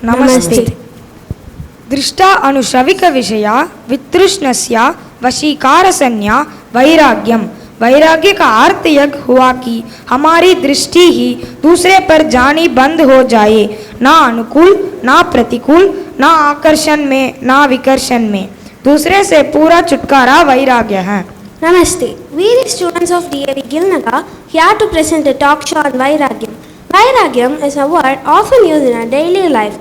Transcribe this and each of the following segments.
Namaste. दृष्टा अनुश्रविक विषया वितृष्णस्या वशीकारसन्या वैराग्यम। वैराग्य का अर्थ यह हुआ कि हमारी दृष्टि ही दूसरे पर जानी बंद हो जाए, ना अनुकूल ना प्रतिकूल, ना आकर्षण में ना विकर्षण में। दूसरे से पूरा छुटकारा वैराग्य है। Namaste. We the students of DAV Gilnagar here to present a talk show on Vairagyam. Vairagyam is a word often used in our daily life.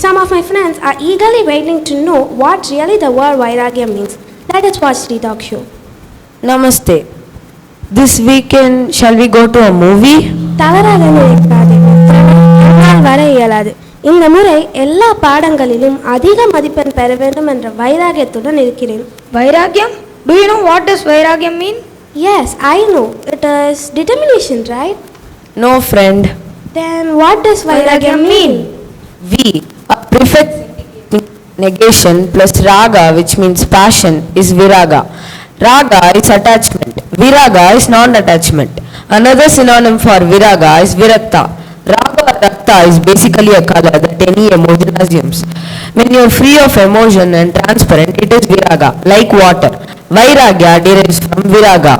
Some of my friends are eagerly waiting to know what really the word Vairagyam means. Let us watch the talk show. Namaste. This weekend shall we go to a movie? தவறாக நினைக்காதே, என்னால் வர இயலாது. இந்த முறை எல்லா பாடங்களிலும் அதிக மதிப்பெண் பெற வேண்டும் என்ற வைராகியத்துடன் இருக்கிறேன். Vairagyam? Do you know what does Vairagyam mean? Yes, I know. It is determination, right? No, friend. Then what does Vairagyam mean? We, a prefix negation plus raga, which means passion, is viraga. Raga is attachment. Viraga is non-attachment. Another synonym for viraga is virakta. Raga or rakta is basically a color that any emotion assumes. When you are free of emotion and transparent, it is viraga, like water. Vairagya derives from viraga.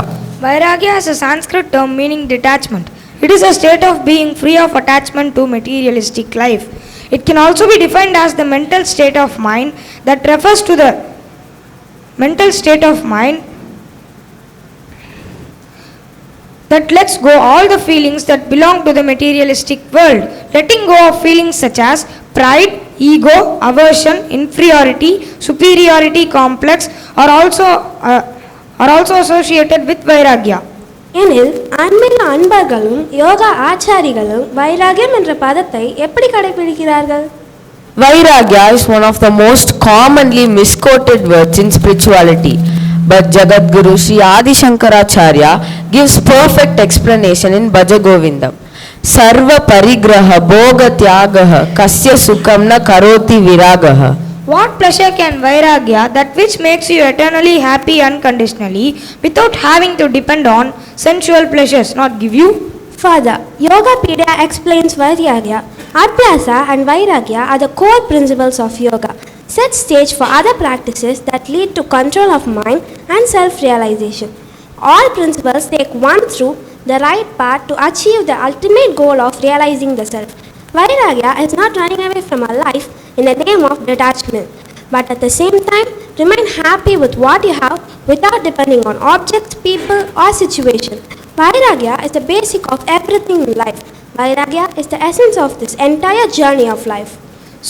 Vairagya is a Sanskrit term meaning detachment. It is a state of being free of attachment to materialistic life. It can also be defined as the mental state of mind that refers to the mental state of mind that lets go all the feelings that belong to the materialistic world. Letting go of feelings such as pride, ego, aversion, inferiority, superiority complex are also associated with Vairagya. எனில் அன்பில் அன்பர்களும் யோகா ஆச்சாரிகளும் வைராகியம் என்ற பதத்தை எப்படி கடைபிடிக்கிறார்கள்? Vairagya is one of the most commonly misquoted words in spirituality, but Jagadguru Sri Adi Shankaracharya gives perfect explanation in Bhaja Govindam. Sarva parigraha bhoga tyagaha kasya sukham na karoti viragaha. What pleasure can Vairagya, that which makes you eternally happy unconditionally without having to depend on sensual pleasures, not give you? Further, Yogapedia explains Vairagya, Abhyasa and Vairagya are the core principles of yoga, set stage for other practices that lead to control of mind and self-realization. All principles take one through the right path to achieve the ultimate goal of realizing the self. Vairagya is not running away from our life in the name of detachment, but at the same time remain happy with what you have without depending on objects, people or situation. Vairagya is the basic of everything in life. Vairagya is the essence of this entire journey of life.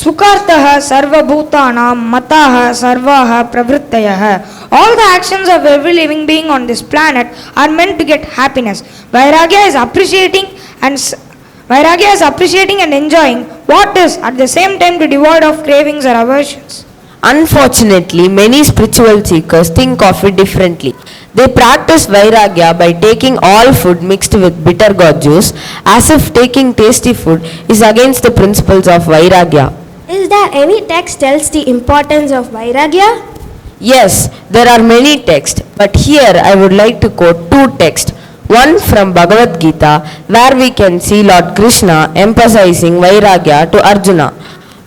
Sukartaha sarvabhutanam mataha sarvaha pravrittayaha. All the actions of every living being on this planet are meant to get happiness. Vairagya is appreciating and enjoying what is at the same time devoid of cravings or aversions. Unfortunately, many spiritual seekers think of it differently. They practice Vairagya by taking all food mixed with bitter gourd juice, as if taking tasty food is against the principles of Vairagya. Is there any text tells the importance of Vairagya? Yes, there are many texts, but here I would like to quote two texts. One from Bhagavad Gita, where we can see Lord Krishna emphasizing Vairagya to Arjuna.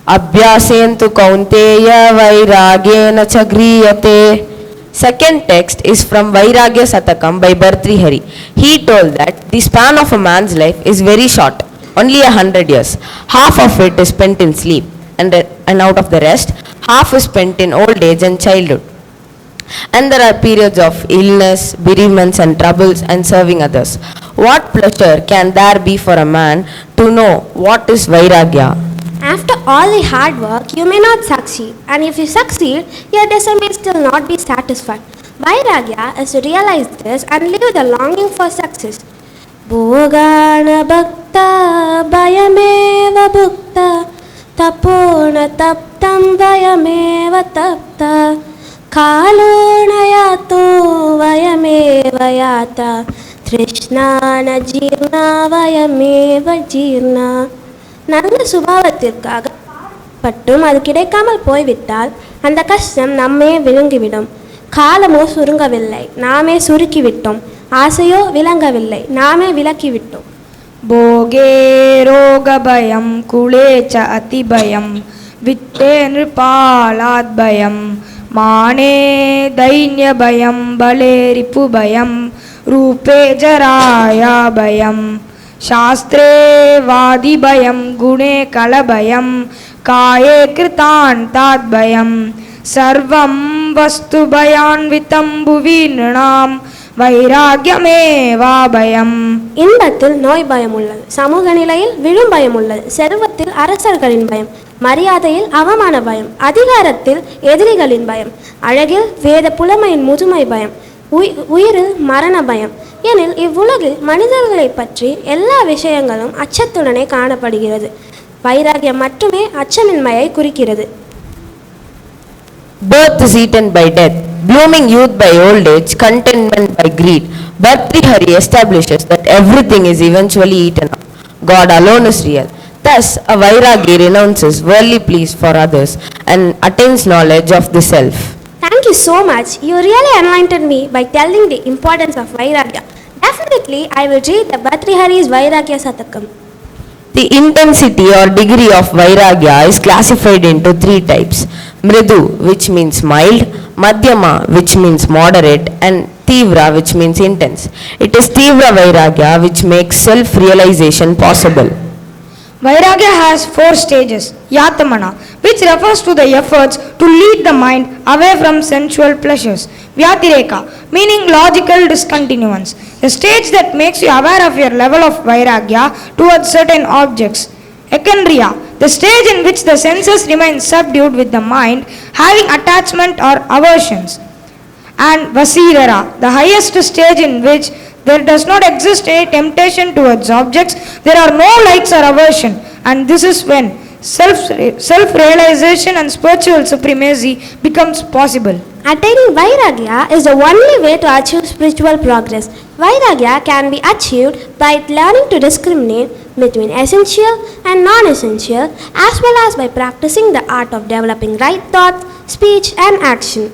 Abhyasentu kaunteya vairagyena cha griyate. Second text is from Vairagya Satakam by Bhartrihari. He told that the span of a man's life is very short, only 100 years. Half of it is spent in sleep, and out of the rest, half is spent in old age and childhood. And there are periods of illness, bereavements and troubles and serving others. What pleasure can there be for a man to know what is Vairagya? After all the hard work, you may not succeed, and if you succeed, your desire may still not be satisfied. Vairagya is to realize this and live the longing for success. Bhogana bhakta bayameva bhukta tapona taptam vayameva tapta kalonayatu vayameva yata trishnana jirna vayameva jirna. நல்ல சுபாவத்திற்காக பட்டும் அது கிடைக்காமல் போய்விட்டால் அந்த கஷ்டம் நம்மே விழுங்கிவிடும். காலமோ சுருங்கவில்லை, நாமே சுருக்கிவிட்டோம். ஆசையோ விளங்கவில்லை, நாமே விலக்கிவிட்டோம். भोगे रोगभयं कुले च अतिभयं वित्ते नृपालाद्भयं माने दैन्यभयं बले रिपुभयं रूपे जराया भयं शास्त्रे वादिभयं गुणे कलभयं काये कृतान्ताद्भयं सर्वं वस्तुभयान्वितं भुवि नृणां வைராகியமேவாபயம். இன்பத்தில் நோய் பயம் உள்ளது, சமூக நிலையில் விழும் பயம் உள்ளது, செல்வத்தில் அரசர்களின் பயம், மரியாதையில் அவமான பயம், அதிகாரத்தில் எதிரிகளின் பயம், அழகில் வேத புலமையின் முதுமை பயம், உயிரில் மரண பயம். எனில் இவ்வுலகில் மனிதர்களை பற்றி எல்லா விஷயங்களும் அச்சத்துடனே காணப்படுகிறது. வைராகியம் மட்டுமே அச்சமின்மையை குறிக்கிறது. Birth is eaten by death, blooming youth by old age, contentment by greed. Bhartrihari establishes that everything is eventually eaten up. God alone is real. Thus, a Vairagi renounces worldly pleas for others and attains knowledge of the self. Thank you so much. You really anointed me by telling the importance of Vairagya. Definitely, I will read the Bhartrihari's Vairagya Satakam. The intensity or degree of Vairagya is classified into three types. Mridu, which means mild, Madhyama, which means moderate, and Tivra, which means intense. It is Tivra Vairagya which makes self-realization possible. Vairagya has 4 stages. Yatamana, which refers to the efforts to lead the mind away from sensual pleasures. Vyatireka, meaning logical discontinuance, the stage that makes you aware of your level of Vairagya towards certain objects. Ekandriya, the stage in which the senses remain subdued with the mind having attachment or aversions. And Vasirara, the highest stage in which there does not exist a temptation towards objects, there are no likes or aversion, and this is when self-realization and spiritual supremacy becomes possible. Attaining Vairagya is the only way to achieve spiritual progress. Vairagya can be achieved by learning to discriminate between essential and non-essential, as well as by practicing the art of developing right thoughts, speech and action.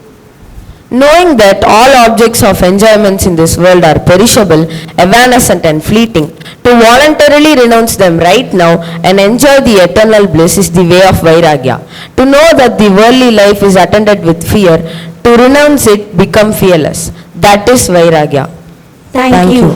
Knowing that all objects of enjoyments in this world are perishable, evanescent and fleeting, to voluntarily renounce them right now and enjoy the eternal bliss is the way of Vairagya. To know that the worldly life is attended with fear, to renounce it, become fearless. That is Vairagya. Thank you.